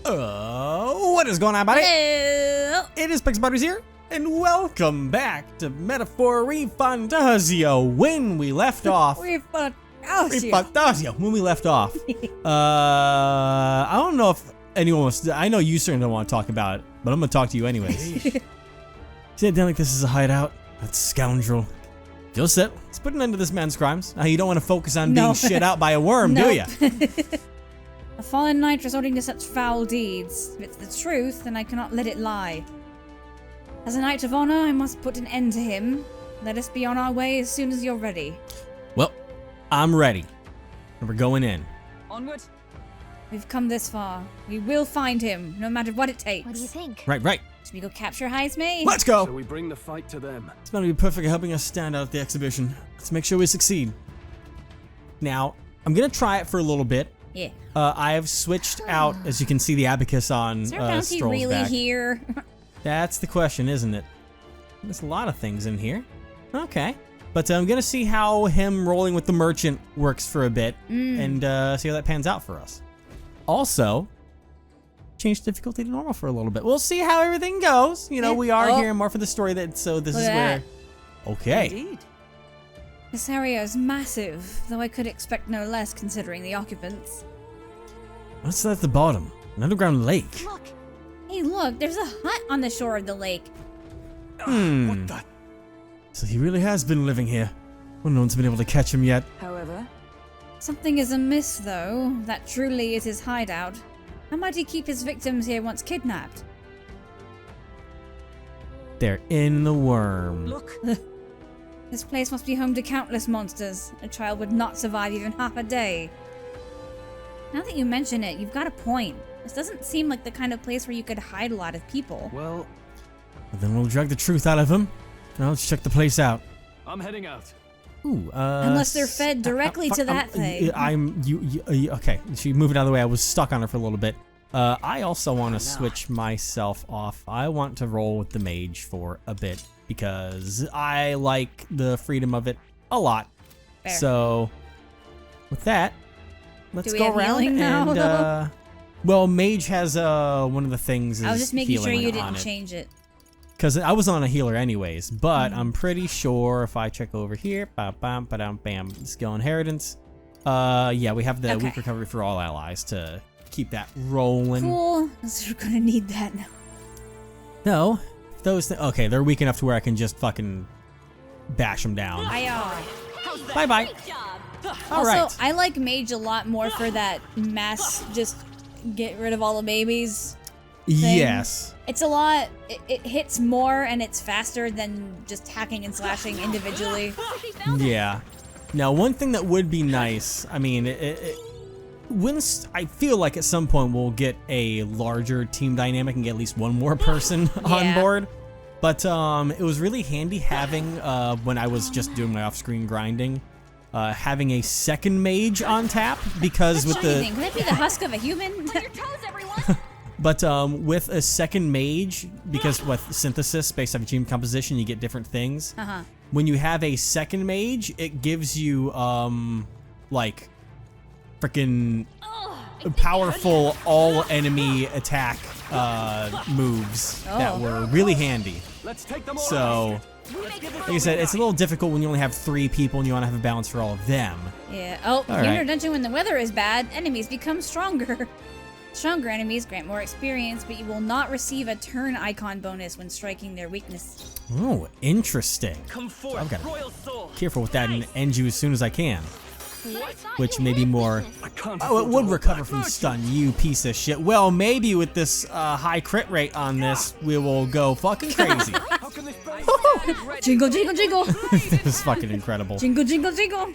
What is going on, buddy? Hello. It is Pixbutters here, and welcome back to Metaphor ReFantazio. When we left off, ReFantazio. When we left off, I don't know if anyone wants to, I know you certainly don't want to talk about it, but I'm gonna talk to you anyways. See, it down like this is a hideout. That scoundrel. Just sit. Let's put an end to this man's crimes. Now, you don't want to focus on being shit out by a worm, do you? A fallen knight resorting to such foul deeds. If it's the truth, then I cannot let it lie. As a knight of honor, I must put an end to him. Let us be on our way as soon as you're ready. Well, I'm ready. And we're going in. Onward. We've come this far. We will find him, no matter what it takes. What do you think? Right. Should we go capture HEISMay? Let's go! So we bring the fight to them. It's going to be perfect at helping us stand out at the exhibition. Let's make sure we succeed. Now, I'm going to try it for a little bit. Yeah. I have switched out, as you can see, the abacus on Is there a bounty Stroll's really back. here? That's the question, isn't it? There's a lot of things in here. Okay. But I'm going to see how him rolling with the merchant works for a bit, and see how that pans out for us. Also, change difficulty to normal for a little bit. We'll see how everything goes. You know, we are here more for the story, so this is where... Okay. Indeed. This area is massive, though I could expect no less considering the occupants. What's that at the bottom? An underground lake. Look, Hey, look, there's a hut on the shore of the lake. What the? So he really has been living here. Well, no one's been able to catch him yet. However, Something is amiss, though. That truly is his hideout. How might he keep his victims here once kidnapped? They're in the worm. look. This place must be home to countless monsters. A child would not survive even half a day. Now that you mention it, you've got a point. This doesn't seem like the kind of place where you could hide a lot of people. Well, Then we'll drag the truth out of him. Now let's check the place out. I'm heading out. Ooh, Unless they're fed directly to that thing. Okay, she moved it out of the way. I was stuck on her for a little bit. I also want to switch myself off. I want to roll with the mage for a bit because I like the freedom of it a lot. Fair. So, with that, let's Do we go have around healing now, and though? well, mage has one of the things is I was just making sure healing you on didn't it. change it. Because I was on a healer anyways, but I'm pretty sure if I check over here, bam, skill inheritance. Yeah, we have the weak recovery for all allies to keep that rolling. Cool. We're gonna need that now. No, those okay, they're weak enough to where I can just fucking bash them down. Bye bye. All right. Also, I like mage a lot more for that mass, just get rid of all the babies. thing. Yes. It's a lot, it hits more and it's faster than just hacking and slashing individually. Yeah. Now, one thing that would be nice, I mean, I feel like at some point we'll get a larger team dynamic and get at least one more person on board. But it was really handy having, when I was just doing my off-screen grinding, having a second mage on tap because with the... Could that be the husk of a human? But with a second mage, because with synthesis based on team composition, you get different things. When you have a second mage, it gives you like freaking powerful all enemy attack moves that were really handy. Let's take them all. So, like I said, it's a little difficult when you only have 3 people and you want to have a balance for all of them. Yeah. Oh, All in right. your dungeon when the weather is bad, enemies become stronger. Stronger enemies grant more experience, but you will not receive a turn icon bonus when striking their weakness. Oh, interesting. Come forth, I've got royal soul. careful with that and end you as soon as I can. Which may be more... I can't Oh, it afford to would hold recover back. from stun, you piece of shit. Well, maybe with this high crit rate on this, we will go fucking crazy. How can this be? Jingle, jingle, jingle! This is fucking incredible. Jingle, jingle, jingle!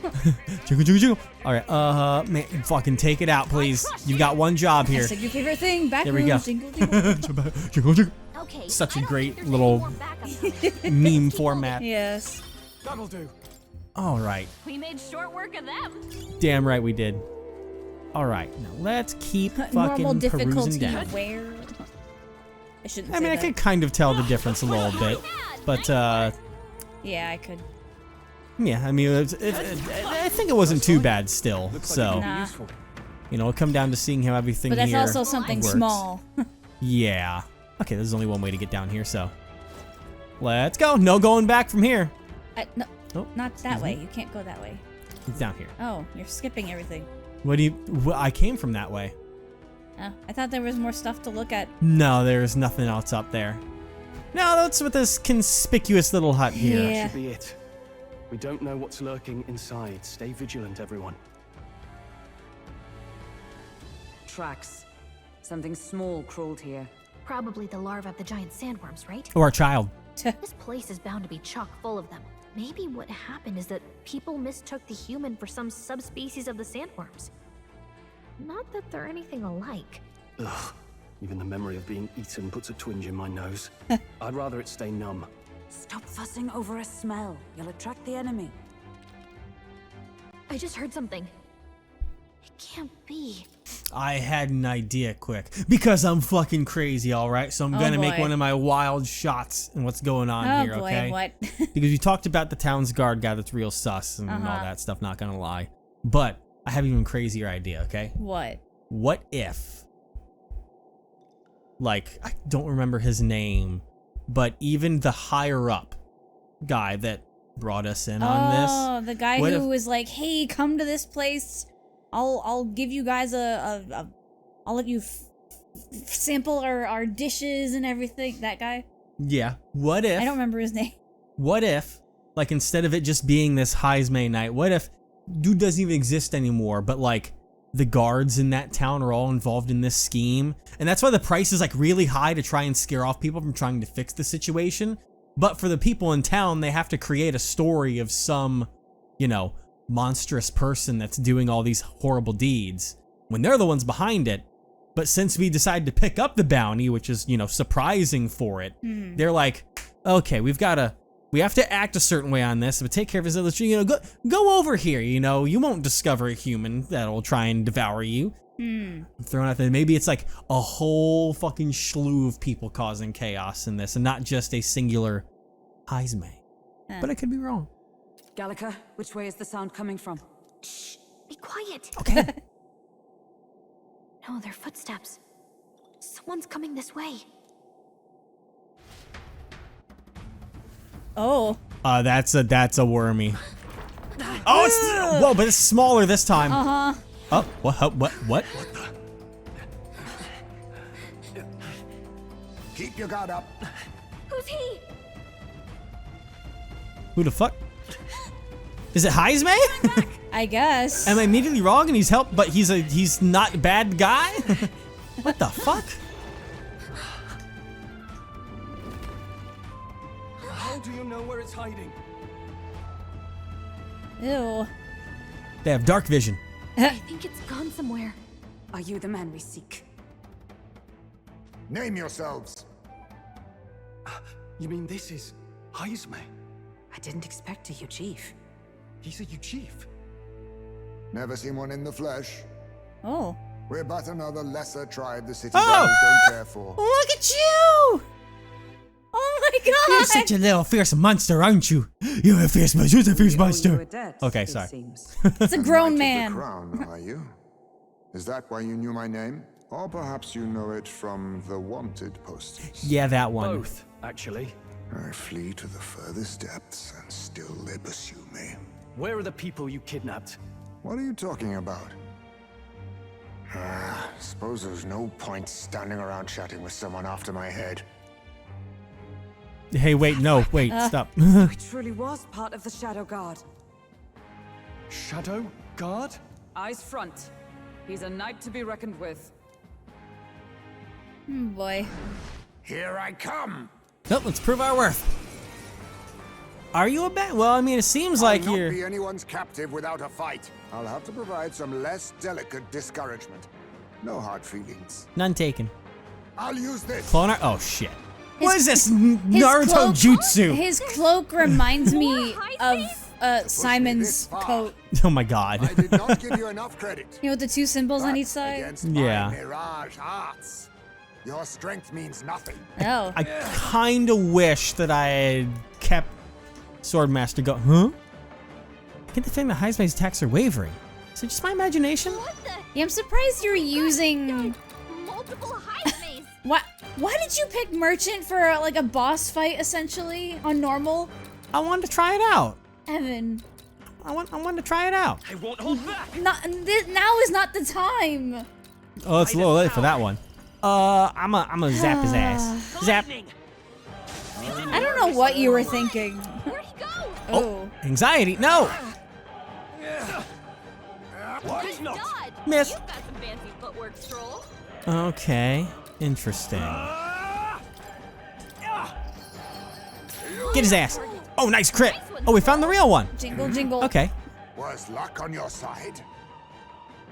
Jingle, jingle, jingle. Alright, man, fucking take it out, please. You've got one job here. That's like your favorite thing. Back There we go. room, jingle, jingle. Jingle, jingle. okay. Such a I don't great think there's little any more backup now. meme format. Yes. That'll do. Alright. We made short work of them. Damn right we did. Alright, now let's keep Normal fucking perusing difficulty down. where? I shouldn't I say mean, I that. could kind of tell the difference a little bit. But, Yeah, I could. yeah, I mean, I think it wasn't too bad still, Looks like so. it could be Nah. useful. You know, it'll come down to seeing how everything But that's here also something works. small. Yeah. Okay, there's only one way to get down here, so let's go. No going back from here. No, Oh, not that way. You can't go that way. It's down here. Oh, you're skipping everything. What do you? I came from that way. Oh, I thought there was more stuff to look at. No, there's nothing else up there. No, that's with this conspicuous little hut here. Yeah. That should be it. We don't know what's lurking inside. Stay vigilant, everyone. Tracks. Something small crawled here. Probably the larvae of the giant sandworms, right? Or a child. This place is bound to be chock full of them. Maybe what happened is that people mistook the human for some subspecies of the sandworms. Not that they're anything alike. Ugh. Even the memory of being eaten puts a twinge in my nose. I'd rather it stay numb. Stop fussing over a smell. You'll attract the enemy. I just heard something. It can't be. I had an idea quick. Because I'm fucking crazy, alright? So I'm gonna make boy. one of my wild shots and what's going on Oh here, boy, okay? what? Because you talked about the town's guard guy that's real sus and all that stuff, not gonna lie. But I have an even crazier idea, okay? What? What if, like, I don't remember his name, but even the higher up guy that brought us in on this. Oh, the guy What who if- was like, "Hey, come to this place. I'll give you guys I'll let you sample our dishes and everything." That guy. Yeah. What if? I don't remember his name. What if, like, instead of it just being this HEISMAY night, what if dude doesn't even exist anymore, but like the guards in that town are all involved in this scheme, and that's why the price is like really high to try and scare off people from trying to fix the situation. But for the people in town, they have to create a story of some, you know, monstrous person that's doing all these horrible deeds when they're the ones behind it. But since we decided to pick up the bounty, which is, you know, surprising for it, they're like, okay, we have to act a certain way on this, but take care of his other, you know, go over here, you know, you won't discover a human that'll try and devour you. I'm throwing out there, maybe it's like a whole fucking slew of people causing chaos in this, and not just a singular HEISMAY. But I could be wrong. Gallica, which way is the sound coming from? Shh! Be quiet! Okay. No, they're footsteps. Someone's coming this way. Oh. That's a wormy. Oh, it's, whoa, but it's smaller this time. Oh, what? Keep your guard up. Who's he? Who the fuck? Is it HEISMAY? I guess. Am I immediately wrong and he's helped, but he's not a bad guy? What the fuck? How do you know where it's hiding? Ew. They have dark vision. I think it's gone somewhere. Are you the man we seek? Name yourselves. You mean this is HEISMAY? I didn't expect a huge chief. He's a you chief. Never seen one in the flesh. Oh. We're but another lesser tribe the city Oh! dwellers don't care for. Look at you! Oh my god! You're such a little fierce monster, aren't you? You're a fierce monster. You're a fierce We owe you monster. a debt, Okay, it sorry. seems. It's a grown Knight man. of the crown, are you? Is that why you knew my name? Or perhaps you know it from the wanted posters? Yeah, that one. Both, actually. I flee to the furthest depths, and still they pursue me. Where are the people you kidnapped? What are you talking about? Suppose there's no point standing around chatting with someone after my head. Hey, wait, no, wait, stop. He truly was part of the Shadow Guard. Shadow Guard? Eyes front. He's a knight to be reckoned with. Boy. Here I come! Nope, let's prove our worth. Are you a bad? Well, I mean, it seems like I'll not you're. be anyone's captive without a fight. I'll have to provide some less delicate discouragement. No hard feelings. None taken. I'll use this. Clonar. Oh shit. His- What is this His Naruto cloak- jutsu? His cloak reminds me of this Simon's far. coat. Oh my god. I did not give you enough credit. You know, with the two symbols on But each side. Against Yeah. my mirage arts, your strength means nothing. Oh. I kind of wish that I had kept Swordmaster go. Huh? I get the feeling that HEISMAY's attacks are wavering. Is it just my imagination? What the Yeah, I'm surprised you're using. Multiple HEISMAYs. What? Why did you pick merchant for like a boss fight essentially on normal? I wanted to try it out. Evan, I wanted to try it out. I won't hold back. now is not the time. Oh, it's a little late for that one. I'm a zap his ass. Zap. I don't know what you were thinking. Where'd he go? Oh. Anxiety. No. Good dodge. Miss. You've got some fancy footwork, Stroll. Okay. Interesting. Get his ass. Oh, nice crit. Oh, we found the real one. Jingle, jingle. Okay. Was luck on your side?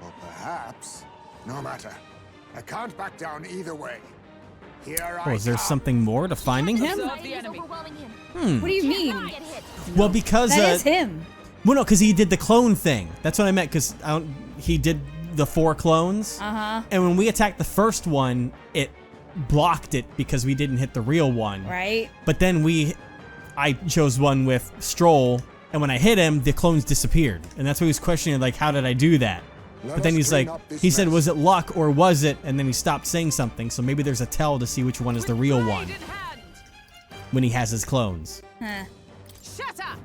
Or perhaps, no matter. I can't back down either way. Here Oh, I is there come. something more to finding him? He's overwhelming him. What do you mean? Get hit. Well, because That is him. well, no, because he did the clone thing. That's what I meant. Because he did the 4 clones. Uh-huh. And when we attacked the first one, it blocked it because we didn't hit the real one. Right? But then I chose one with Stroll, and when I hit him, the clones disappeared. And that's why he was questioning, like, how did I do that? Let But then us he's clean like, up this he said, mess. was it luck or was it? And then he stopped saying something. So maybe there's a tell to see which one is the real one when he has his clones. Huh. Shut up!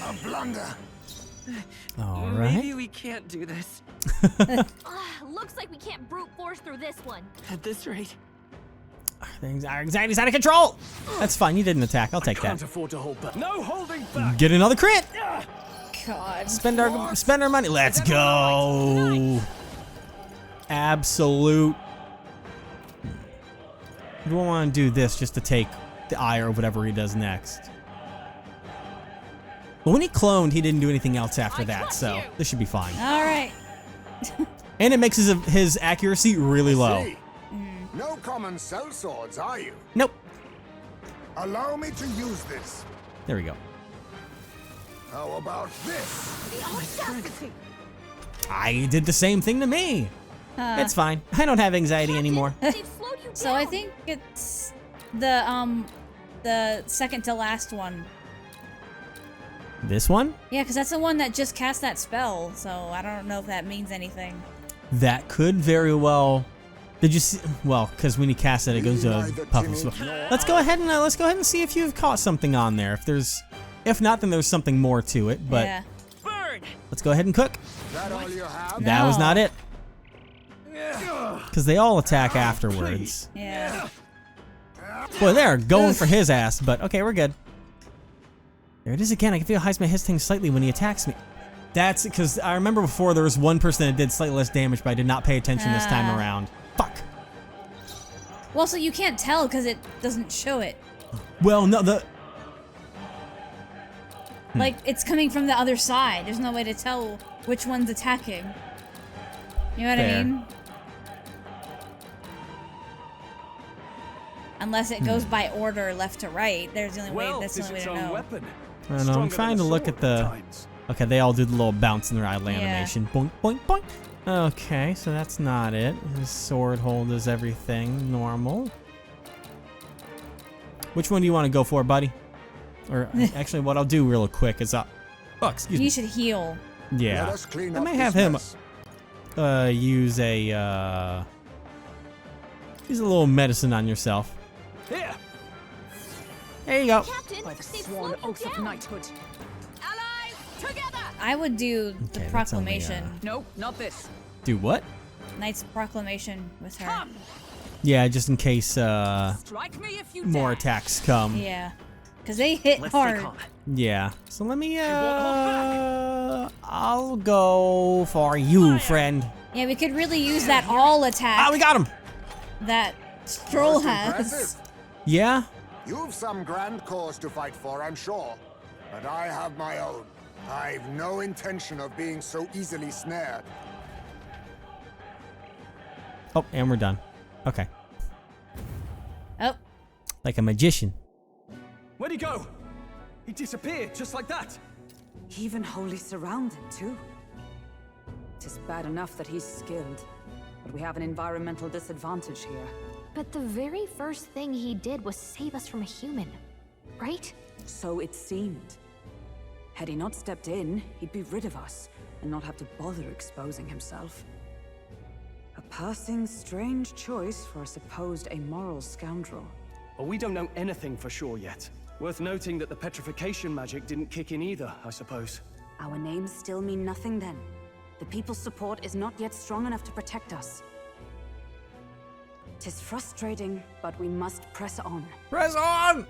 A blunder. All right. Maybe we can't do this. Looks like we can't brute force through this one. At this rate. Our anxiety's out of control. That's fine. You didn't attack. I'll take Can't that. afford to hold back. No holding back. Get another crit. God. Spend our money. Let's go. Absolute. We don't want to do this just to take the eye or whatever he does next. But when he cloned, he didn't do anything else after that, so this should be fine. All right. And it makes his accuracy really low. See? No common cell swords, are you? Nope. Allow me to use this. There we go. How about this? I did the same thing to me. It's fine. I don't have anxiety anymore. They've slowed you down. So I think it's the second to last one. This one? Yeah, because that's the one that just cast that spell. So I don't know if that means anything. That could very well. Did you see? Well, because when you cast it, it goes to a puff of smoke. Let's go ahead and see if you've caught something on there. If not, then there's something more to it. But yeah. Burn! let's go ahead and cook. Is that all you have? That was No. not it. Because they all attack afterwards. Yeah. Boy, they're going for his ass. But okay, we're good. There it is again. I can feel HEISMAY hesitating slightly when he attacks me. That's because I remember before there was one person that did slightly less damage, but I did not pay attention this time around. Fuck. Well, so you can't tell because it doesn't show it. Well, no, Like, it's coming from the other side. There's no way to tell which one's attacking. You know what Fair. I mean? Unless it goes by order left to right. There's the only way, that's the it's only way its to own know. weapon. I don't know. I'm Stronger trying to than a look sword at the. times. Okay, they all do the little bounce in their idle Yeah. animation. Boink, boink, boink. Okay, so that's not it. His sword hold is everything normal. Which one do you want to go for, buddy? Or actually, what I'll do real quick is oh, excuse You me. should heal. Let Yeah, us clean I up may this have him mess. use a little medicine on yourself. Here. There you go. Captain, By the they've sworn slowed you oath of down. knighthood. Allies, together! I would do the Okay, that's only, proclamation. No, not this. Do what? Knight's proclamation with her. Come, Yeah, just in case strike me if you more dare. attacks come. Yeah. Because they hit Let's hard. stay calm. Yeah. So let me won't I'll go for you, friend. Yeah, we could really use that all attack Ah, we got him. that Stroll Most has. impressive. Yeah. You've some grand cause to fight for, I'm sure. But I have my own. I've no intention of being so easily snared. Oh, and we're done. Okay. Oh, Like a magician. Where'd he go? He disappeared just like that. Even wholly surrounded, too. Tis bad enough that he's skilled, but we have an environmental disadvantage here. But the very first thing he did was save us from a human, right? So it seemed. Had he not stepped in, he'd be rid of us, and not have to bother exposing himself. Passing strange choice for a supposed amoral scoundrel. Well, we don't know anything for sure yet. Worth noting that the petrification magic didn't kick in either, I suppose. Our names still mean nothing then. The people's support is not yet strong enough to protect us. 'Tis frustrating, but we must press on. Press on!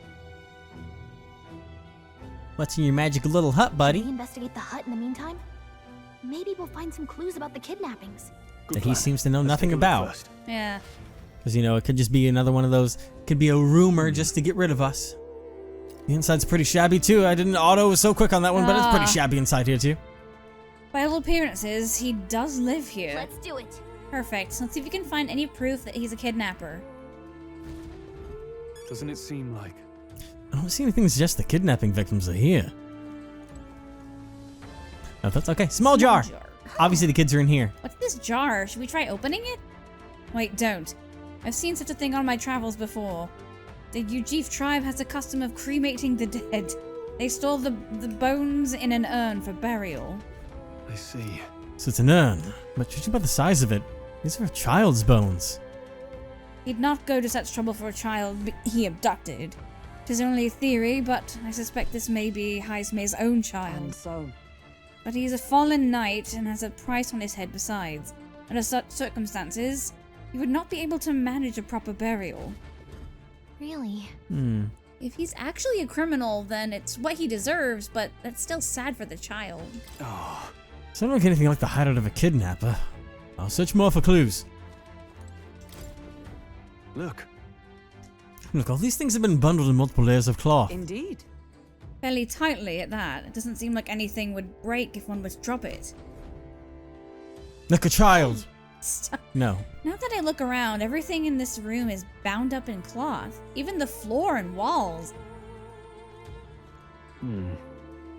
What's in your magical little hut, We buddy? investigate the hut in the meantime? Maybe we'll find some clues about the kidnappings. Good That he plan. seems to know Let's nothing take a look about. first. Yeah. Because, you know, it could just be another one of those, could be a rumor just to get rid of us. The inside's pretty shabby too. I didn't auto so quick on that one, but it's pretty shabby inside here too. By all appearances, he does live here. Let's do it. Perfect. Let's see if we can find any proof that he's a kidnapper. Doesn't it seem like... I don't see anything to suggest the kidnapping victims are here. No, that's okay. Small jar. Obviously the kids are in here. What's this jar? Should we try opening it? Wait, don't. I've seen such a thing on my travels before. The Ujif tribe has a custom of cremating the dead. They store the bones in an urn for burial. I see. So it's an urn, but judging by the size of it, these are a child's bones. He'd not go to such trouble for a child he abducted. 'Tis only a theory, but I suspect this may be HEISMAY's own child. And so, But he's a fallen knight and has a price on his head besides. Under such circumstances, he would not be able to manage a proper burial. Really? If he's actually a criminal, then it's what he deserves, but that's still sad for the child. So I don't get anything like the hideout of a kidnapper. I'll search more for clues. Look. Look, all these things have been bundled in multiple layers of cloth. indeed. Fairly tightly at that. It doesn't seem like anything would break if one was to drop it. Look, a child. Stop. No. Now that I look around, everything in this room is bound up in cloth. Even the floor and walls.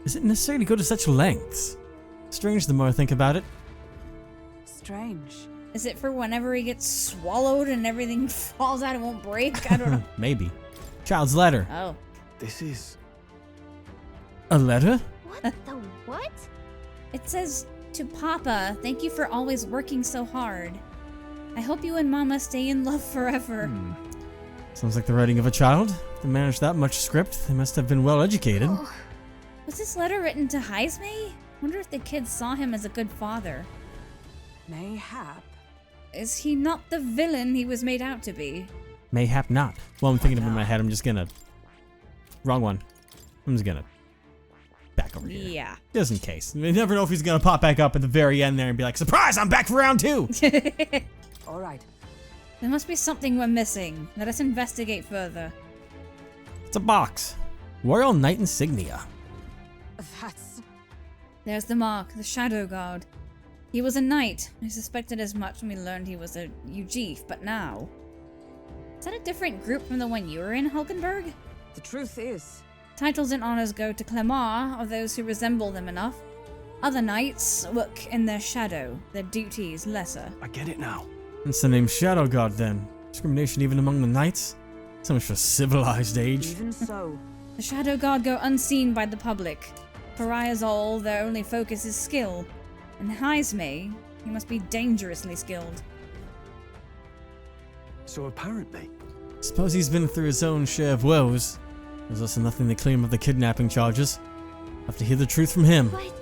Is it necessary to go to such lengths? Strange the more I think about it. Strange. Is it for whenever he gets swallowed and everything falls out and won't break? I don't know. Maybe. Child's letter. Oh. This is... A letter? What the what? It says, "To Papa, thank you for always working so hard. I hope you and Mama stay in love forever." Sounds like the writing of a child. If they managed that much script, they must have been well educated. Was this letter written to HEISMAY? Wonder if the kids saw him as a good father. Mayhap. Is he not the villain he was made out to be? Mayhap not. Well, I'm thinking of it in my head. I'm just gonna... Wrong one. I'm just gonna... back over here. Yeah. Just in case. You never know if he's gonna pop back up at the very end there and be like, "Surprise! I'm back for round 2!" All right. There must be something we're missing. Let us investigate further. It's a box. Royal Knight insignia. That's... There's the mark, the Shadow Guard. He was a knight. I suspected as much when we learned he was a Ujif, but now... Is that a different group from the one you were in, Hulkenberg? The truth is, Titles and honors go to Clemar, or those who resemble them enough. Other knights work in their shadow, their duties lesser. I get it now. Hence the name Shadow Guard then. Discrimination even among the knights? So much for civilized age. even so, The Shadow Guard go unseen by the public. Pariahs all, their only focus is skill. And HEISMAY, he must be dangerously skilled. So apparently... Suppose he's been through his own share of woes. There's also nothing to claim of the kidnapping charges. Have to hear the truth from him. What?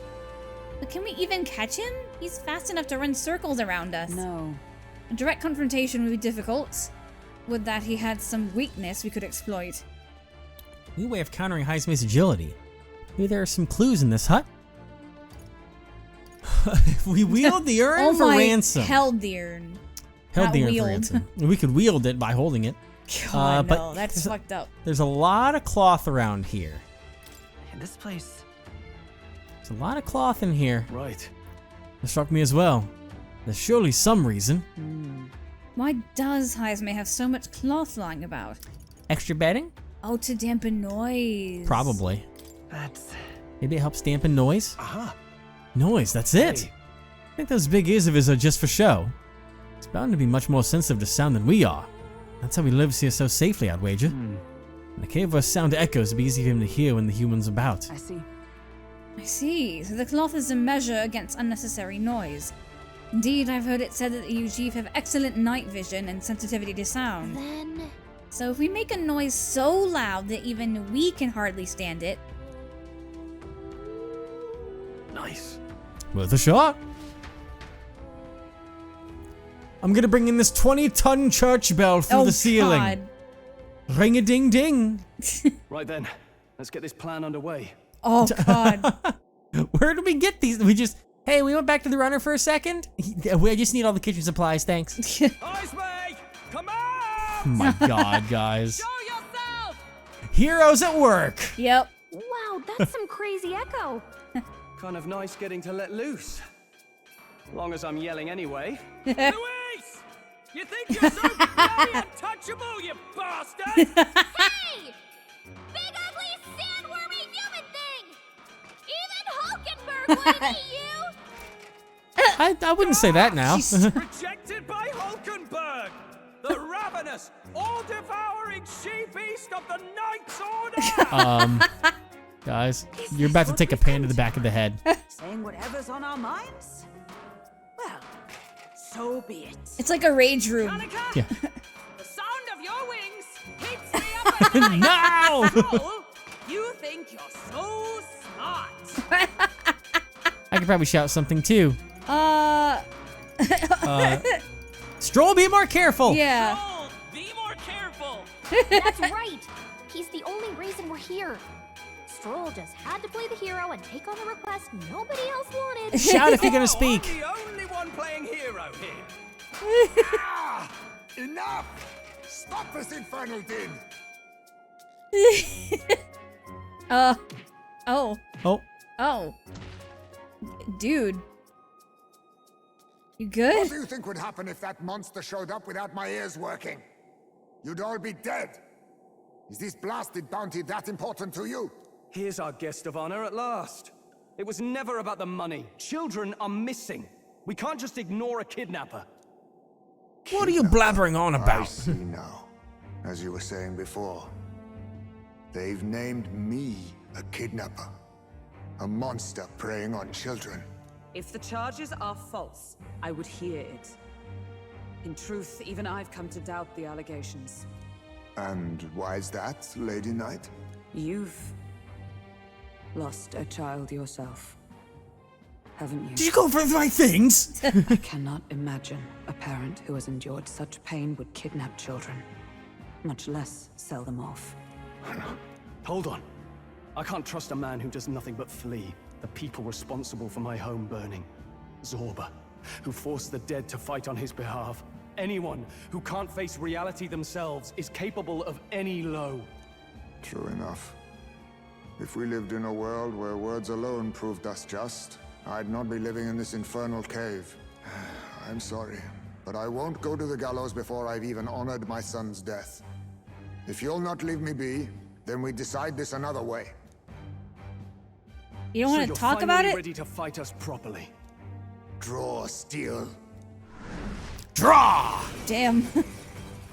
But can we even catch him? He's fast enough to run circles around us. no. A direct confrontation would be difficult. Would that he had some weakness we could exploit. New way of countering HEISMAY's agility. Maybe there are some clues in this hut. If we wield the urn for ransom. Held the urn. Held not the urn for wield. ransom. We could wield it by holding it. God, but no, that's fucked up. There's a lot of cloth around here. And this place. There's a lot of cloth in here. Right. It struck me as well. There's surely some reason. Why does HEISMAY have so much cloth lying about? Extra bedding? Oh, to dampen noise. Probably. That's... Maybe it helps dampen noise? Aha. Noise, that's it. Hey. I think those big ears of his are just for show. He's bound to be much more sensitive to sound than we are. That's how he lives here so safely, I'd wager. In the cave where sound echoes, it'd be easy for him to hear when the human's about. I see. I see. So the cloth is a measure against unnecessary noise. Indeed, I've heard it said that the Ujiv have excellent night vision and sensitivity to sound. Then... So if we make a noise so loud that even we can hardly stand it... Nice. Worth a shot. I'm gonna bring in this 20-ton church bell through the ceiling. God. Ring-a-ding-ding. Right then, let's get this plan underway. Oh, God. Where do we get these? We just... Hey, we went back to the runner for a second? I just need all the kitchen supplies, thanks. HEISMAY, come on! Oh my God, guys. Show yourself! Heroes at work. Yep. Wow, that's some crazy echo. Kind of nice getting to let loose. Long as I'm yelling anyway. Luis! You think you're so bloody untouchable, you bastard? Hey! Big ugly sandwormy human thing! Even Hulkenberg wouldn't eat you! I wouldn't say that now. Rejected by Hulkenberg! The ravenous, all-devouring she-beast of the Knight's Order! Guys, you're about to take a pan to the back of the head. Saying whatever's on our minds? Well, so be it. It's like a rage room. Danica, Yeah. the sound of your wings keeps me up at night. No! So, you think you're so smart. I could probably shout something too. Stroll, be more careful. Yeah. Oh, be more careful. That's right. He's the only reason we're here. Stroll just had to play the hero and take on a request nobody else wanted. Shout if you're gonna speak. I'm the only one playing hero here. Ah! Enough! Stop this infernal din! Oh. Oh. Oh. Dude. You What good? do you think would happen if that monster showed up without my ears working? You'd all be dead. Is this blasted bounty that important to you? Here's our guest of honor at last. It was never about the money. Children are missing. We can't just ignore a kidnapper. What are you blabbering on I about? see now. As you were saying before, they've named me a kidnapper. A monster preying on children. If the charges are false, I would hear it. In truth, even I've come to doubt the allegations. And why is that, Lady Knight? You've lost a child yourself, haven't you? Did you go for the right things? I cannot imagine a parent who has endured such pain would kidnap children, much less sell them off. Hold on. I can't trust a man who does nothing but flee the people responsible for my home burning. Zorba, who forced the dead to fight on his behalf. Anyone who can't face reality themselves is capable of any low. True enough. If we lived in a world where words alone proved us just, I'd not be living in this infernal cave. I'm sorry, but I won't go to the gallows before I've even honored my son's death. If you'll not leave me be, then we decide this another way. You don't want to you're talk about finally it? ready to fight us properly. Draw steel. Draw! Damn.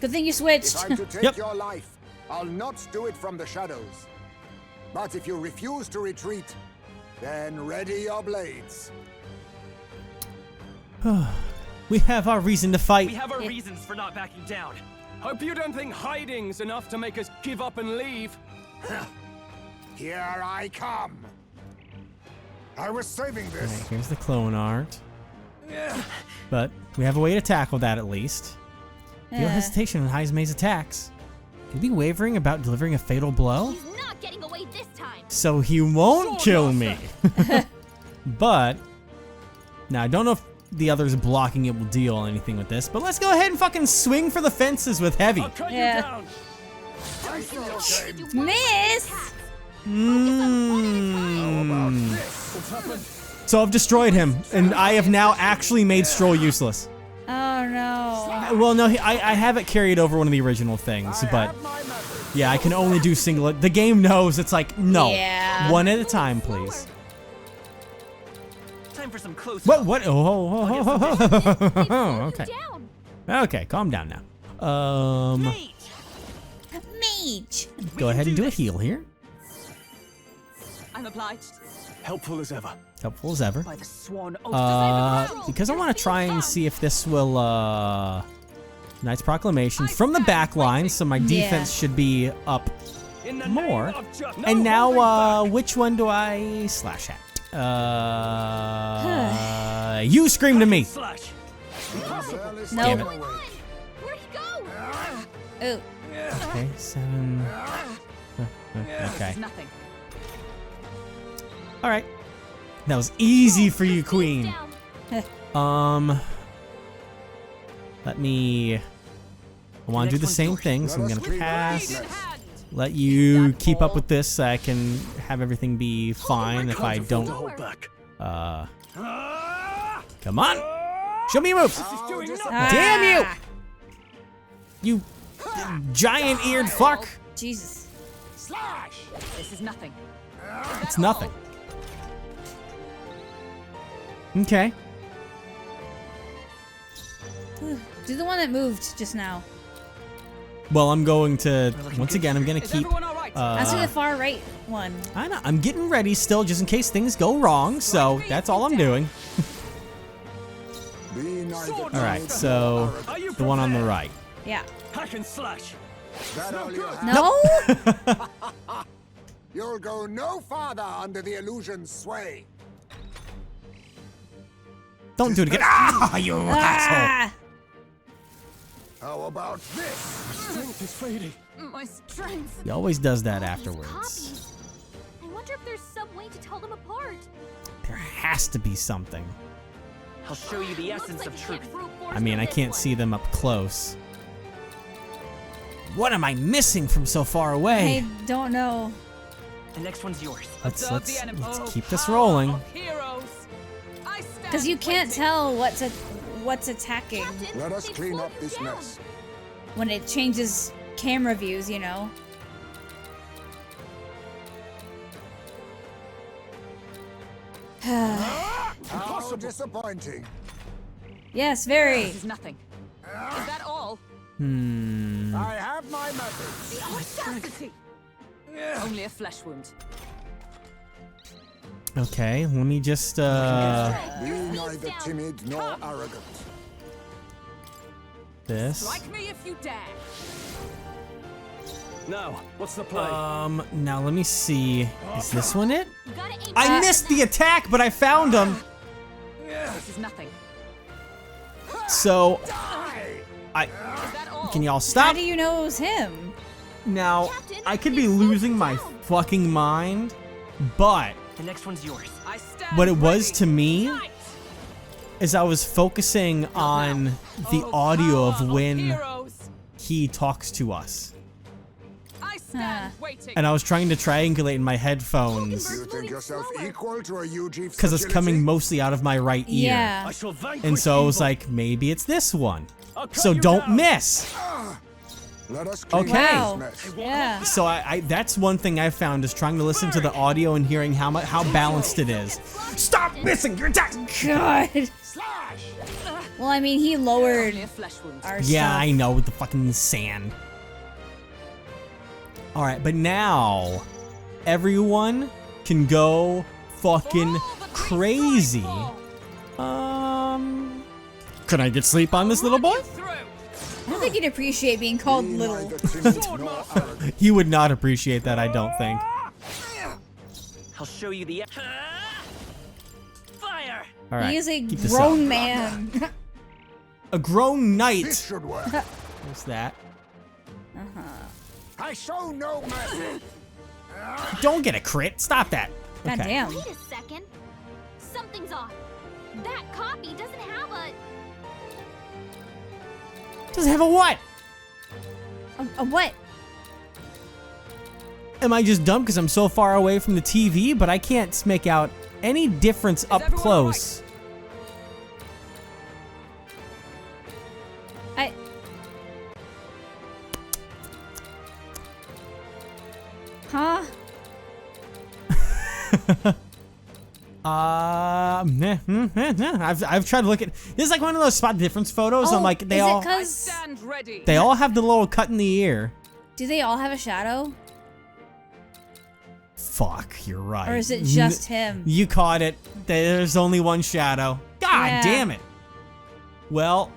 Good thing you If switched. I'm to take Yep. your life, I'll not do it from the shadows. But if you refuse to retreat, then ready your blades. We have our reason to fight. We have our reasons for not backing down. Hope you don't think hiding's enough to make us give up and leave. Here I come. I was saving this. Alright, here's the clone art. But we have a way to tackle that at least. Feel hesitation in HEISMAY's attacks. Could be wavering about delivering a fatal blow? He's not getting away this time. So he won't kill me. But now I don't know if the others blocking it will deal anything with this, but let's go ahead and fucking swing for the fences with heavy. I'll cut Yeah. you down. Miss! So I've destroyed him, and I have now actually made Stroll useless. Oh no. Well, no, I have it carried over one of the original things, but yeah, I can only do single. The game knows it's like, no, Yeah. one at a time, please. Time for some close. What? Oh, okay. Down. Okay, calm down now. Mage. Go ahead and do a heal here. I'm obliged. Helpful as ever. Helpful as ever. By the sworn oath. Because I want to try and see if this will, Knight's Proclamation from the back line, so my defense should be up In the more. name of no And now, holding back. which one do I slash at? You scream to me. Slash. No. Damn it. Where'd he go? Oh. Okay, 7. Okay. Nothing. All right. That was easy for you, Face Queen. down. Let me. I want to do the same thing, so I'm gonna pass. Let you keep up with this so I can have everything be fine if I To don't. hold back. Come on! Show me your moves! This is doing nothing. Damn you! Ah, You giant-eared fuck! Jesus. Slash. This is nothing. It's nothing. Okay. Do the one that moved just now. Well, I'm going to once again. I'm gonna Is keep. everyone all right? Let's do the far right one. I know. I'm getting ready still, just in case things go wrong. So that's all I'm doing. Be neither All right. So Are you the one on the prepared? right. Yeah. Hack and slash. that all you have. No? You'll go no farther under the illusion's sway. Don't do it again. Ah, you asshole! Ah! How about this? Strength is fading. My strength. He always does that All these afterwards. copies. I wonder if there's some way to tell them apart. There has to be something. I'll show you the Looks essence like of you truth. can't brute force I mean, with I this can't one. see them up close. What am I missing from so far away? I don't know. The next one's yours. Let's Observe the enemy. let's keep this rolling. Of heroes. I stand Because you can't waiting. tell what's attacking Captain, Let us they've clean slowed up you this down. mess. when it changes camera views, you know. How disappointing. Yes, very. This is nothing. Is that all? I have my methods. The audacity! Only a flesh wound. Okay, let me just Be neither timid nor arrogant. this. Like me if you dare. Now, what's the play? Now let me see. Is this one it? You gotta aim I for missed that. the attack, but I found him. This is nothing. So, Is that all? can y'all How stop? do you know it was him? Now, Captain, I could be it's slowed losing you my down. fucking mind, but The next one's yours. I stand what it was ready. to me Fight. is I was focusing on the Oh, audio power of when heroes. he talks to us. I stand waiting. And I was trying to triangulate in my headphones You think yourself equal to a UG because it's coming mostly out of my right ear. Yeah. I shall vanquish And so I was evil. like, maybe it's this one. I'll cut So you don't down. miss. Let us clean Okay. up Wow. this mess. Yeah. So I that's one thing I found is trying to listen to the audio and hearing how balanced it is. Stop missing your attacks. God. Well, I mean, he lowered Only a flesh wound. our Yeah, stuff. I know, with the fucking sand. All right, but now everyone can go fucking crazy. Can I get sleep on this little boy? Through. I don't think he'd appreciate being called Be little. neither timid nor arrogant. He would not appreciate that, I don't think. I'll show you the. Fire! All right, He is a keep this grown up. man. A grown This knight. should work. What's that? I show no mercy. Don't get a crit. Stop that. God damn. Wait a second. Something's off. That copy doesn't have a. Does it have a what? A what? Am I just dumb because I'm so far away from the TV, but I can't make out any difference up everyone close? I. Huh? I've tried to look at. This is like one of those spot difference photos. I'm like, is it I 'cause- stand ready. they all have the little cut in the ear. Do they all have a shadow? Fuck, you're right. Or is it just him? You caught it. There's only one shadow. God Yeah. damn it. Well,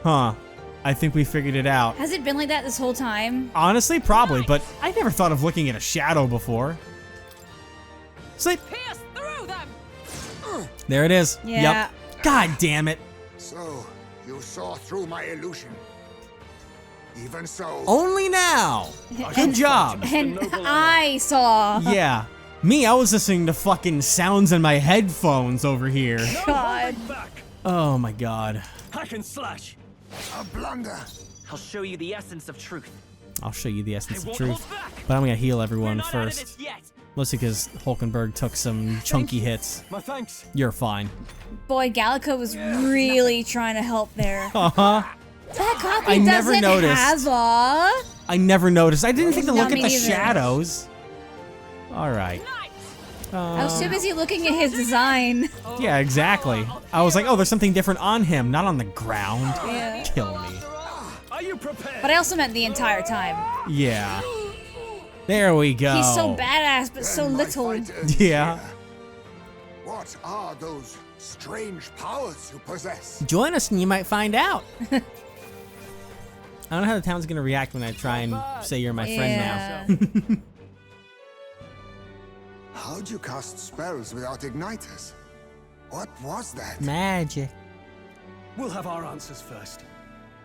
I think we figured it out. Has it been like that this whole time? Honestly, probably, but I never thought of looking at a shadow before. Sleep. Pierce through them! There it is. Yeah. Yep. God damn it. So, you saw through my illusion. Even so, Only now. Good job. And I saw. Yeah. Me, I was listening to fucking sounds in my headphones over here. God. Back! Oh my god. Hack and slash! a blunder. I'll show you the essence of truth. I'll show you the essence of won't truth. hold back. But I'm gonna heal We're everyone not out of first. this yet. Mostly because Hulkenberg took some chunky hits. My thanks. You're fine. Boy, Gallico was really trying to help there. Uh-huh. That copy I never doesn't noticed. have a... I never noticed. I didn't think to No, look at me the neither. shadows. Alright. I was too busy looking at his design. Yeah, exactly. I was like, oh, there's something different on him, not on the ground. Yeah. Kill me. Are you prepared? But I also meant the entire time. Yeah. There we go. He's so badass, but so Then my little. fight ends Yeah. here. What are those strange powers you possess? Join us and you might find out. I don't know how the town's gonna react when I try and say you're my friend now. Yeah. How'd you cast spells without igniters? What was that? Magic. We'll have our answers first.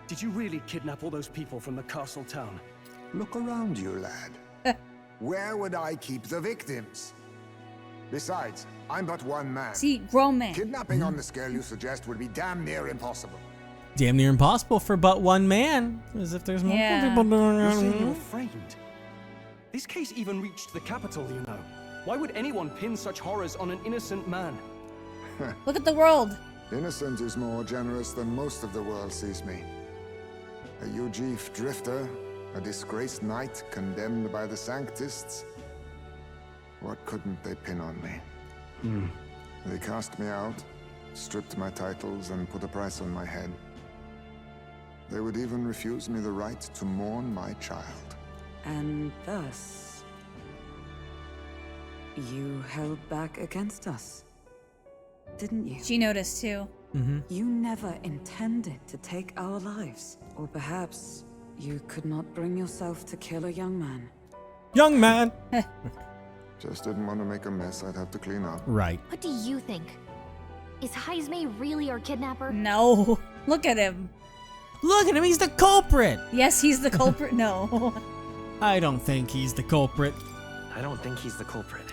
Did you really kidnap all those people from the castle town? Look around you, lad. Where would I keep the victims? Besides, I'm but one man. See, grown man. Kidnapping on the scale you suggest would be damn near impossible. Damn near impossible for but one man. As if there's multiple Yeah. people doing You're saying you're it. framed. This case even reached the capital, you know. Why would anyone pin such horrors on an innocent man? Look at the world. Innocent is more generous than most of the world sees me. A Ujif drifter, a disgraced knight condemned by the Sanctists. What couldn't they pin on me? They cast me out, stripped my titles, and put a price on my head. They would even refuse me the right to mourn my child. And thus, you held back against us, didn't you? She noticed too. You never intended to take our lives. Or perhaps you could not bring yourself to kill a young man. Young man. Just didn't want to make a mess I'd have to clean up. Right. What do you think? Is HEISMAY really our kidnapper? No. Look at him. Look at him, he's the culprit. Yes, he's the culprit. No. I don't think he's the culprit. I don't think he's the culprit.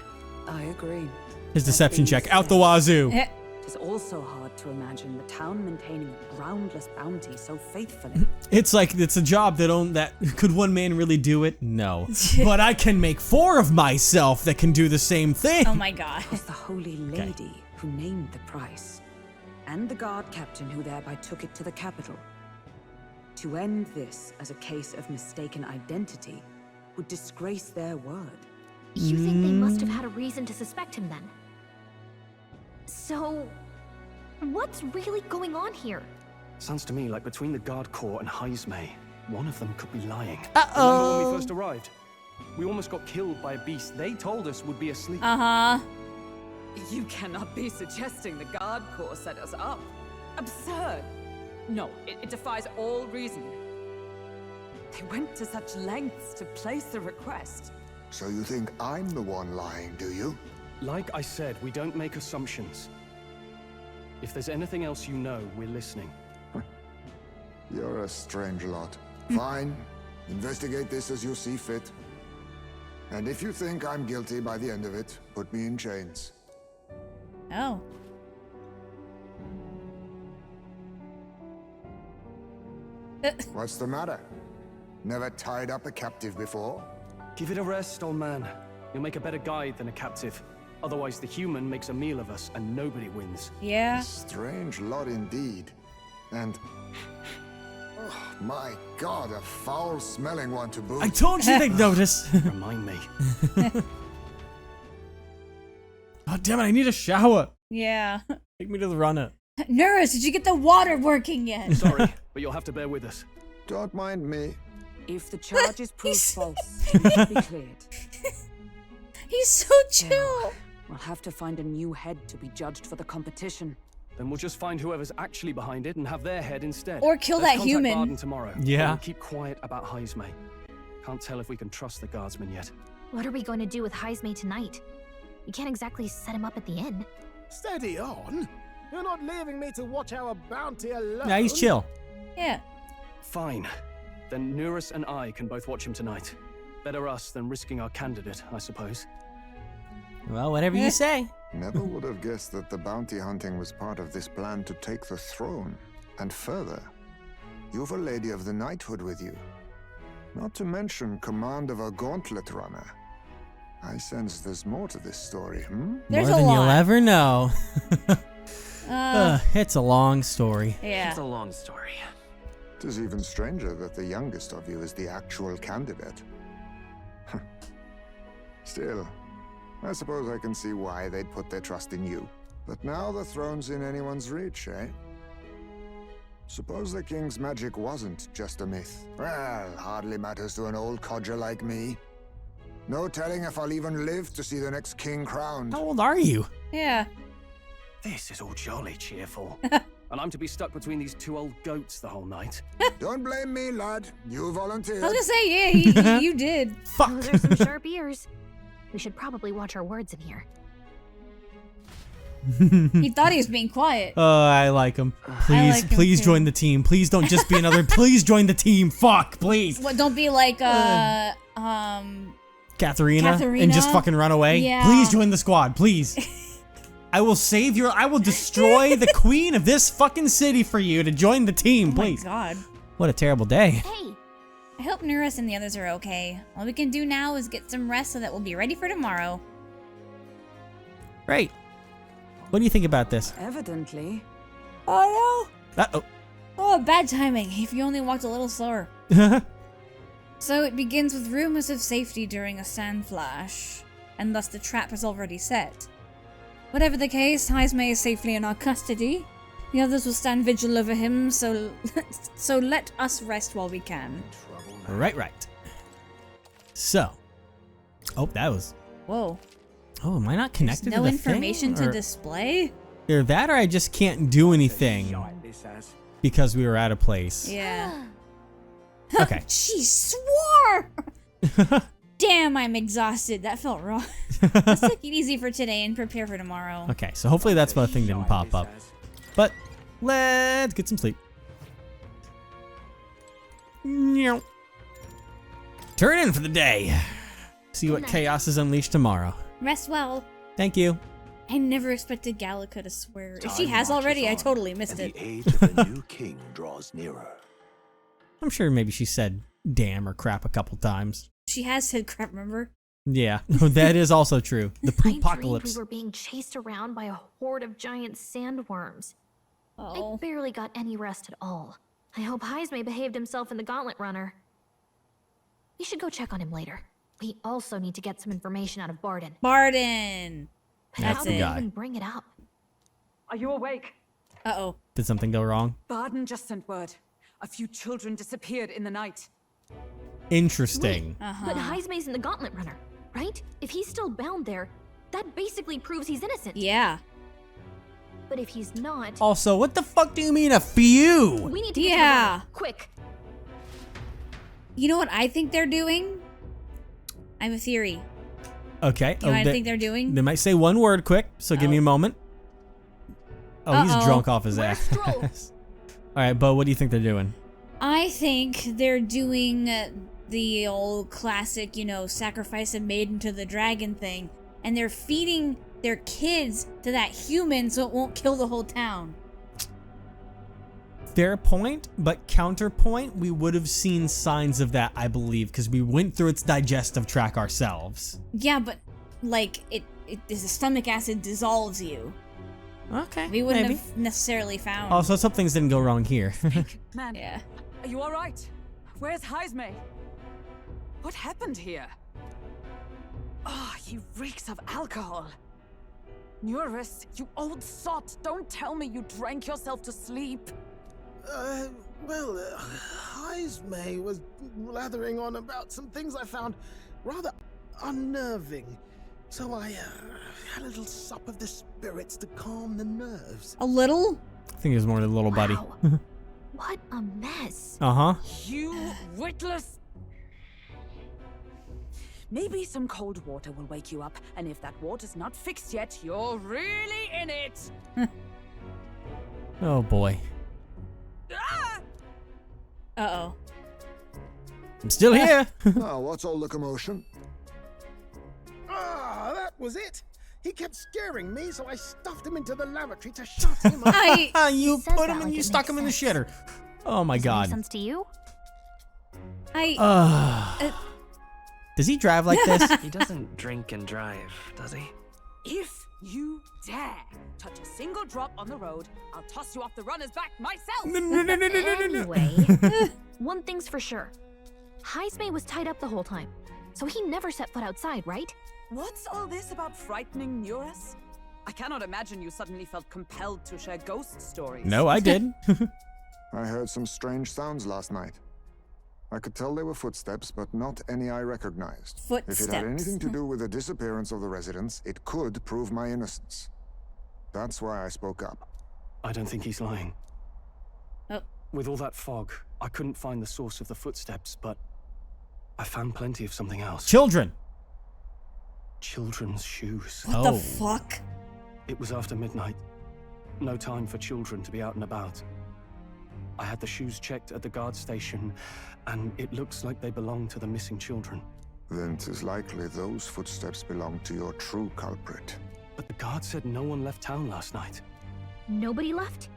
I agree. His deception check out the wazoo. Eh, It is also hard to imagine the town maintaining a groundless bounty so faithfully. It's like it's a job that could one man really do it? No. But I can make 4 of myself that can do the same thing. oh my god. It was the Holy Lady who named the price, and the guard captain who thereby took it to the capital. To end this as a case of mistaken identity would disgrace their word. You think they must have had a reason to suspect him then? So, what's really going on here? Sounds to me like between the Guard Corps and HEISMAY, one of them could be lying. Uh-oh. Remember when we first arrived? We almost got killed by a beast they told us would be asleep. Uh-huh. You cannot be suggesting the Guard Corps set us up. Absurd. No, it defies all reason. They went to such lengths to place the request. So you think I'm the one lying, do you? Like I said, we don't make assumptions. If there's anything else you know, we're listening. You're a strange lot. Fine. Investigate this as you see fit. And if you think I'm guilty by the end of it, put me in chains. Oh. What's the matter? Never tied up a captive before? Give it a rest, old man. You'll make a better guide than a captive. Otherwise, the human makes a meal of us, and nobody wins. Yeah. Strange lot indeed. And... oh, my God, a foul-smelling one to boot. I told you they'd notice. Remind me. Oh, damn it, I need a shower. Yeah. Take me to the runner. Nurse, did you get the water working yet? Sorry, but you'll have to bear with us. Don't mind me. If the charges prove false, you will be cleared. He's so chill. We'll have to find a new head to be judged for the competition. Then we'll just find whoever's actually behind it and have their head instead. Or kill Let's that contact human. Barden tomorrow. Yeah. We'll keep quiet about HEISMAY. Can't tell if we can trust the guardsmen yet. What are we going to do with HEISMAY tonight? We can't exactly set him up at the inn. Steady on. You're not leaving me to watch our bounty alone. Yeah, he's chill. Yeah. Fine. Then Nurus and I can both watch him tonight. Better us than risking our candidate, I suppose. Well, whatever you say. Never would have guessed that the bounty hunting was part of this plan to take the throne. And further, you've a Lady of the Knighthood with you. Not to mention command of a gauntlet runner. I sense there's more to this story, There's More a than lot. you'll ever know. It's a long story. Yeah. It's a long story. It is even stranger that the youngest of you is the actual candidate. Still, I suppose I can see why they'd put their trust in you. But now the throne's in anyone's reach, eh? Suppose the king's magic wasn't just a myth. Well, hardly matters to an old codger like me. No telling if I'll even live to see the next king crowned. How old are you? Yeah. This is all jolly cheerful. And I'm to be stuck between these two old goats the whole night. Don't blame me, lad. You volunteered. I was gonna say, yeah, you did. Fuck. Those are some sharp ears. We should probably watch our words in here. He thought he was being quiet. Oh, I like him. Please, like him please too. join the team. Please don't just be another. Please join the team. Fuck, please. What? Don't be like Katharina, and Katharina? just fucking run away. Yeah. Please join the squad, please. I will save your. I will destroy the queen of this fucking city for you to join the team, Oh my please. god. What a terrible day. Hey, I hope Nurus and the others are okay. All we can do now is get some rest so that we'll be ready for tomorrow. Great. What do you think about this? Evidently. Oh Uh-oh. no! Oh, bad timing. If you only walked a little slower. So it begins with rumors of safety during a sand flash, and thus the trap is already set. Whatever the case, HEISMAY is safely in our custody. The others will stand vigil over him, so let us rest while we can. Right. So. Oh, that was. Whoa. Oh, am I not connected No to the information thing? to Or- display? Either that or I just can't do anything because we were out of place. Yeah. Okay. She swore! Damn, I'm exhausted. That felt wrong. Let's take it easy for today and prepare for tomorrow. Okay, so hopefully that's why the thing didn't pop up. But let's get some sleep. Meow. Turn in for the day. See what chaos is unleashed tomorrow. Rest well. Thank you. I never expected Gallica to swear. If she has already, I totally missed it. The age of the new king draws nearer. I'm sure maybe she said damn or crap a couple times. She has said crap, remember? Yeah, that is also true. The I dreamed poop-apocalypse. we were being chased around by a horde of giant sandworms. I Oh. barely got any rest at all. I hope HEISMAY behaved himself in the Gauntlet Runner. We should go check on him later. We also need to get some information out of Barden. Barden! But That's how the did guy. we even bring it up? Are you awake? Uh-oh. Did something go wrong? Barden just sent word. A few children disappeared in the night. Interesting. But HEISMAY's in the Gauntlet Runner, right? If he's still bound there, that basically proves he's innocent. Yeah. But if he's not, Also, what the fuck do you mean a few? we need to get to the Yeah. runner, quick. You know what I think they're doing? I have a theory. Okay. You know what I think they're doing? They might say one word quick, so give me a moment. Oh, he's Uh-oh. drunk off his Where's ass. Stroll? All right, Bo, what do you think they're doing? I think they're doing the old classic, you know, sacrifice a maiden to the dragon thing. And they're feeding their kids to that human so it won't kill the whole town. Fair point, but counterpoint, we would have seen signs of that, I believe, because we went through its digestive tract ourselves. Yeah, but like the stomach acid dissolves you. Okay, We wouldn't maybe. have necessarily found. Also, some things didn't go wrong here. Man, Yeah. are you all right? Where's HEISMAY? What happened here? Ah, he reeks of alcohol. Nurus, you old sot, don't tell me you drank yourself to sleep. HEISMAY was blathering on about some things I found rather unnerving. So I had a little sup of the spirits to calm the nerves. A little? I think it was more the little buddy. Wow. What a mess. Uh-huh. You witless! Maybe some cold water will wake you up, and if that water's not fixed yet, you're really in it! Oh boy. Ah! Uh-oh. I'm still here. Now, what's all the commotion? Ah, that was it. He kept scaring me, so I stuffed him into the lavatory to shut him up. You He says put that him and like you it stuck makes him in the sense. shitter. Oh my Does that make god. sense to you? Does he drive like this? He doesn't drink and drive, does he? If you dare touch a single drop on the road, I'll toss you off the runner's back myself! Anyway, one thing's for sure. HEISMAY was tied up the whole time, so he never set foot outside, right? What's all this about frightening Neurus? I cannot imagine you suddenly felt compelled to share ghost stories. No, I did. I heard some strange sounds last night. I could tell they were footsteps, but not any I recognized. If it had anything to do with the disappearance of the residents, it could prove my innocence. That's why I spoke up. I don't think he's lying. Oh. With all that fog, I couldn't find the source of the footsteps, but I found plenty of something else. Children. Children's shoes. What the fuck? It was after midnight. No time for children to be out and about. I had the shoes checked at the guard station, and it looks like they belong to the missing children. Then 'tis likely those footsteps belong to your true culprit. But the guard said no one left town last night. Nobody left?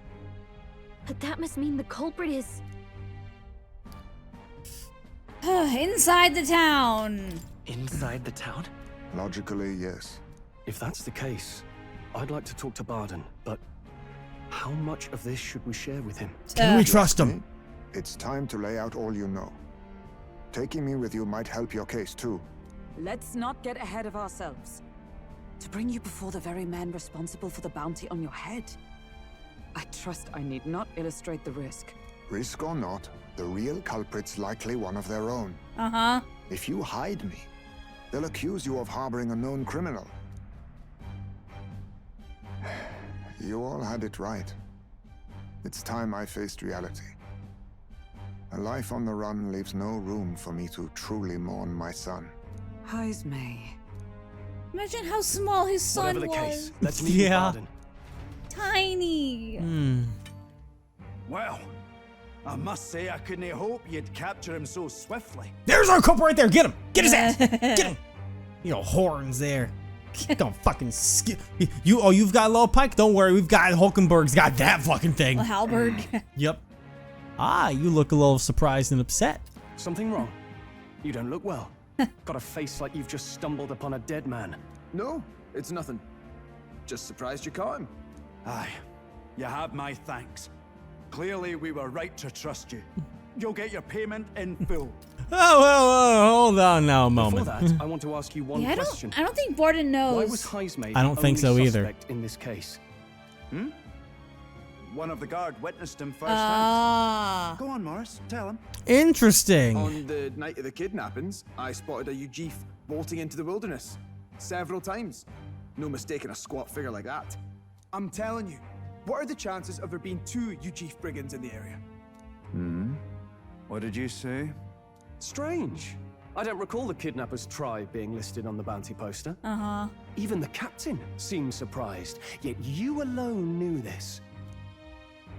But that must mean the culprit is... Inside the town. Inside the town? Logically, yes. If that's the case, I'd like to talk to Barden, but how much of this should we share with him? Can we trust him? It's time to lay out all you know. Taking me with you might help your case, too. Let's not get ahead of ourselves. To bring you before the very man responsible for the bounty on your head. I trust I need not illustrate the risk. Risk or not, the real culprit's likely one of their own. Uh-huh. If you hide me, they'll accuse you of harboring a known criminal. You all had it right. It's time I faced reality. A life on the run leaves no room for me to truly mourn my son. HEISMAY. Imagine how small his son Whatever the was. case, let's meet with Barden. Tiny. Well, I must say I couldn't hope you'd capture him so swiftly. There's our culprit right there. Get him. Get his ass. Get him. You know, horns there. Don't fucking skip. You've got a little pike? Don't worry. We've got Hulkenberg's got that fucking thing. A halberd. Yep. Ah, you look a little surprised and upset. Something wrong? You don't look well. Got a face like you've just stumbled upon a dead man. No, it's nothing. Just surprised you caught him. Aye, you have my thanks. Clearly we were right to trust you. You'll get your payment in full. Hold on now a moment. Before that, I want to ask you one Yeah, question. I don't think Barden knows. Why was HEISMAY I don't the think so only either. suspect in this case? One of the guard witnessed him Ah. firsthand. Go on, Morris, tell him. Interesting. On the night of the kidnappings, I spotted a Ujif bolting into the wilderness. Several times. No mistaking a squat figure like that. I'm telling you, what are the chances of there being 2 Ujif brigands in the area? What did you say? Strange. I don't recall the kidnappers' tribe being listed on the bounty poster. Uh-huh. Even the captain seemed surprised, yet you alone knew this.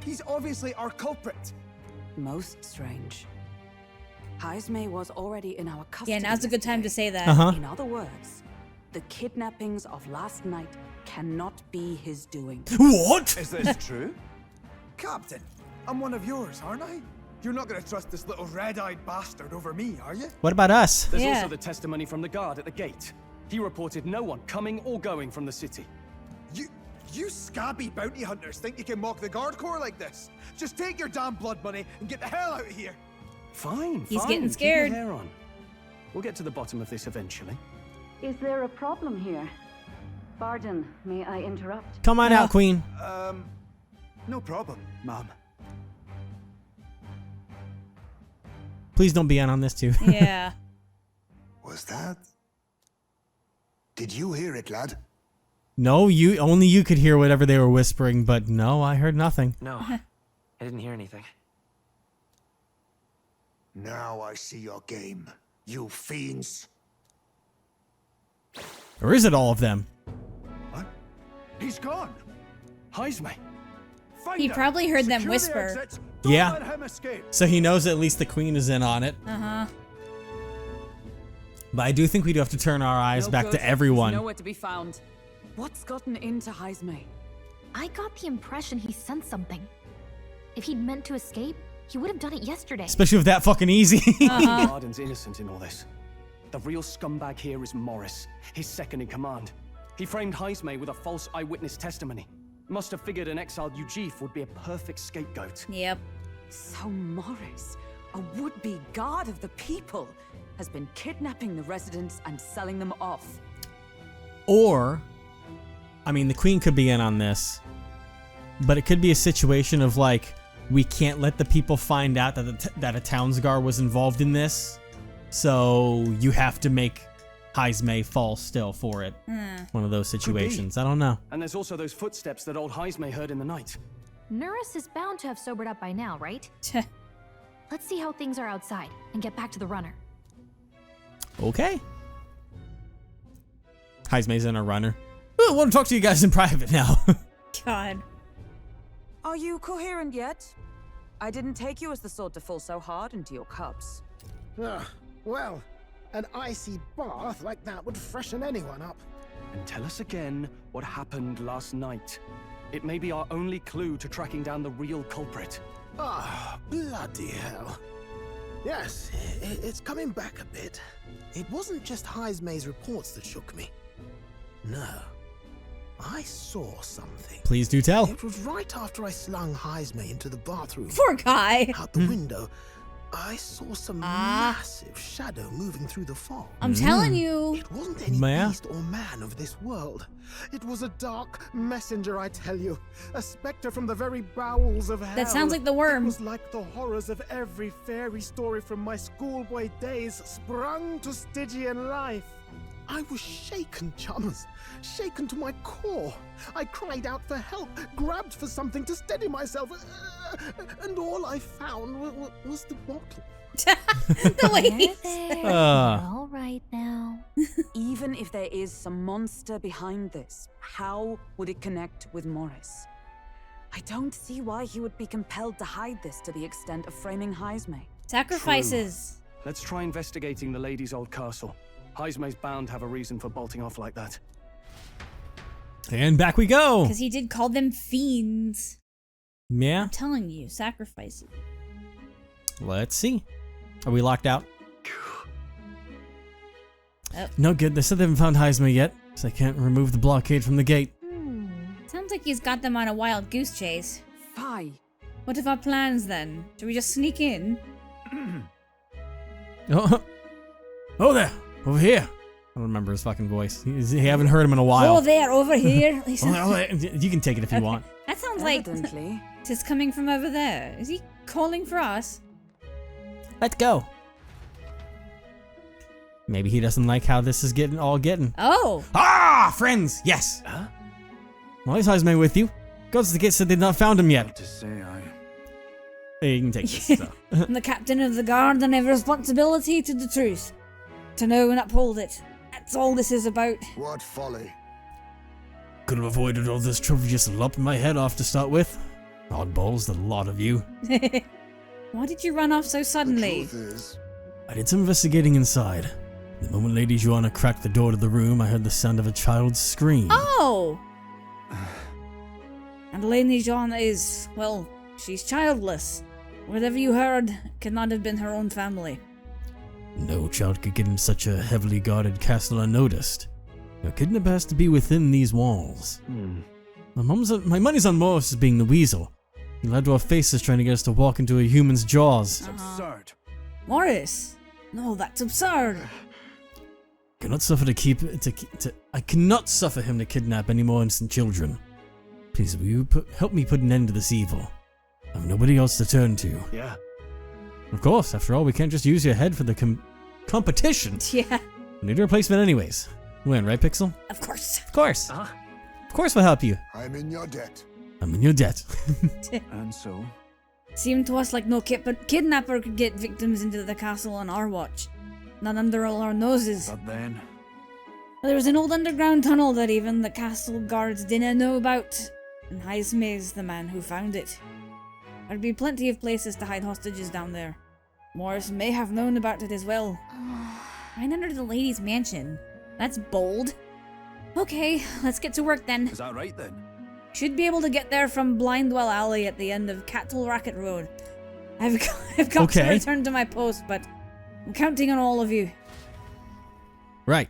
He's obviously our culprit. Most strange. HEISMAY was already in our custody. Yeah, now's a good time to say that. Uh-huh. In other words, the kidnappings of last night cannot be his doing. What? Is this true? Captain, I'm one of yours, aren't I? You're not gonna trust this little red-eyed bastard over me, are you? What about us? There's Yeah. also the testimony from the guard at the gate. He reported no one coming or going from the city. You scabby bounty hunters think you can mock the guard corps like this? Just take your damn blood money and get the hell out of here. Fine, He's fine. getting Keep scared. your hair on. We'll get to the bottom of this eventually. Is there a problem here? Barden, may I interrupt? Come on out, Queen. No problem, ma'am. Please don't be on this too. Yeah. Was that Did you hear it, lad? No, only you could hear whatever they were whispering, but no, I heard nothing. No, I didn't hear anything. Now I see your game, you fiends. Or is it all of them? What? He's gone. HEISMAY. He probably heard them whisper. Yeah. So he knows at least the queen is in on it. Uh-huh. But I do think we do have to turn our eyes back to everyone. Nowhere to be found. What's gotten into HEISMAY? I got the impression he sensed something. If he'd meant to escape, he would have done it yesterday. Especially if that fucking easy. Arden's innocent in all this. The real scumbag here is Morris, his second in command. He framed HEISMAY with a false eyewitness testimony. Must have figured an exiled Ujif would be a perfect scapegoat. Yep. So Morris, a would-be guard of the people, has been kidnapping the residents and selling them off. Or, I mean, the queen could be in on this, but it could be a situation of like, we can't let the people find out that a Townsguard was involved in this, so you have to make HEISMAY fall still for it. One of those situations. I don't know. And there's also those footsteps that old HEISMAY heard in the night. Nurse is bound to have sobered up by now, right? Let's see how things are outside and get back to the runner. Okay. HEISMAY's in a runner. I want to talk to you guys in private now. God. Are you coherent yet? I didn't take you as the sort to fall so hard into your cups. Well, an icy bath like that would freshen anyone up. And tell us again what happened last night. It may be our only clue to tracking down the real culprit. Ah, bloody hell. Yes, it's coming back a bit. It wasn't just HEISMAY's reports that shook me. No. I saw something. Please do tell. It was right after I slung HEISMAY into the bathroom. Poor guy. Out the window, I saw some massive shadow moving through the fog. I'm telling you. It wasn't any beast or man of this world. It was a dark messenger, I tell you. A specter from the very bowels of hell. That sounds like the worm. It was like the horrors of every fairy story from my schoolboy days sprung to Stygian life. I was shaken, chums. Shaken to my core. I cried out for help, grabbed for something to steady myself, and all I found was the bottle. The way he said. All right now. Even if there is some monster behind this, how would it connect with Morris? I don't see why he would be compelled to hide this to the extent of framing HEISMAY. Sacrifices. True. Let's try investigating the lady's old castle. HEISMAY's bound to have a reason for bolting off like that. And back we go. Because he did call them fiends. Yeah. I'm telling you, sacrifices. Let's see. Are we locked out? Oh. No good. They said they haven't found HEISMAY yet, so they can't remove the blockade from the gate. Sounds like he's got them on a wild goose chase. Fie. What of our plans then? Do we just sneak in? Oh there, over here. I don't remember his fucking voice. He haven't heard him in a while. Oh, there, over here. You can take it if you want. That sounds like it's coming from over there. Is he calling for us? Let's go. Maybe he doesn't like how this is getting. Oh. Ah, friends, yes. Huh? Well, is HEISMAY with you? Gods to the gate said they'd not found him yet. To say Hey, you can take this. So. I'm the captain of the guard and I have a responsibility to the truth. To know and uphold it. That's all this is about. What folly. Could have avoided all this trouble just lopping my head off to start with. Oddballs, the lot of you. Why did you run off so suddenly? The truth is, I did some investigating inside. The moment Lady Joanna cracked the door to the room, I heard the sound of a child's scream. Oh! And Lady Joanna is, well, she's childless. Whatever you heard could not have been her own family. No child could get in such a heavily guarded castle unnoticed. A kidnapper has to be within these walls. My money's on Morris as being the weasel. He lied to our faces trying to get us to walk into a human's jaws. It's absurd. Morris! No, that's absurd. I cannot suffer him to kidnap any more innocent children. Please, will you help me put an end to this evil? I have nobody else to turn to. Yeah. Of course, after all, we can't just use your head for the competition. Yeah. We need a replacement anyways. Win, right, Pixel? Of course. Of course. Of course we'll help you. I'm in your debt. I'm in your debt. And so? Seemed to us like no kidnapper could get victims into the castle on our watch. Not under all our noses. But then? There was an old underground tunnel that even the castle guards didn't know about, and HEISMAY's the man who found it. There'd be plenty of places to hide hostages down there. Morris may have known about it as well. Right under the lady's mansion. That's bold. Okay, let's get to work then. Is that right then? Should be able to get there from Blindwell Alley at the end of Cattle Racket Road. I've got to return to my post, but I'm counting on all of you. Right.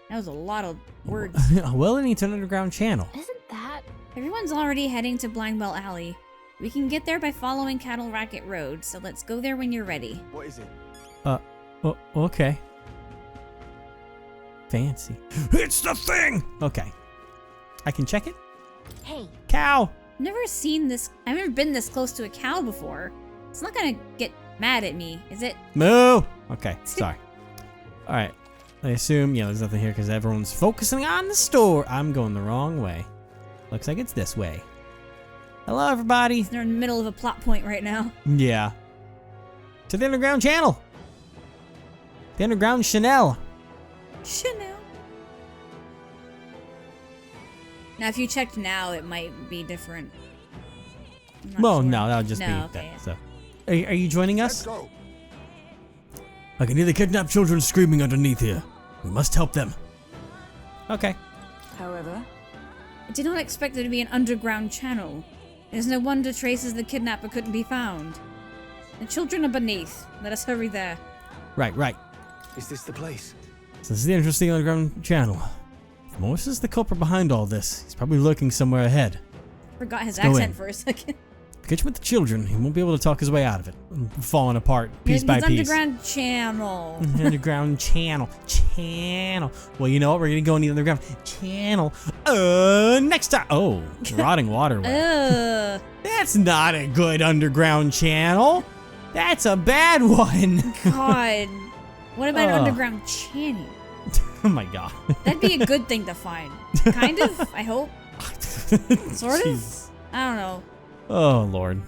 That was a lot of words. Well, it needs an underground channel. Isn't that? Everyone's already heading to Blindwell Alley. We can get there by following Cattle Racket Road, so let's go there when you're ready. What is it? Okay. Fancy. It's the thing! Okay. I can check it? Hey. Cow! Never seen this. I've never been this close to a cow before. It's not gonna get mad at me, is it? Moo! Okay, sorry. Alright. I assume, yeah, there's nothing here because everyone's focusing on the store. I'm going the wrong way. Looks like it's this way. Hello, everybody. They're in the middle of a plot point right now. Yeah. To the underground channel. The underground Chanel. Chanel. Now, if you checked now, it might be different. Well, no, that'll just be okay, that. So, are you joining us? Let's go. I can hear the kidnapped children screaming underneath here. We must help them. Okay. However, I did not expect there to be an underground channel. It is no wonder traces of the kidnapper couldn't be found. The children are beneath. Let us hurry there. Right. Is this the place? So this is the interesting underground channel. If Morris is the culprit behind all this, he's probably lurking somewhere ahead. Forgot his Let's go accent in. for a second. Catch him with the children. He won't be able to talk his way out of it. Falling apart piece by His piece. underground channel. Underground channel. Well, you know what? We're gonna go in the underground channel. Next time. Oh, rotting waterway. That's not a good underground channel. That's a bad one. God. What about an underground channel? Oh my god. That'd be a good thing to find. Kind of, I hope. Sort of? Jeez. I don't know. Oh lord.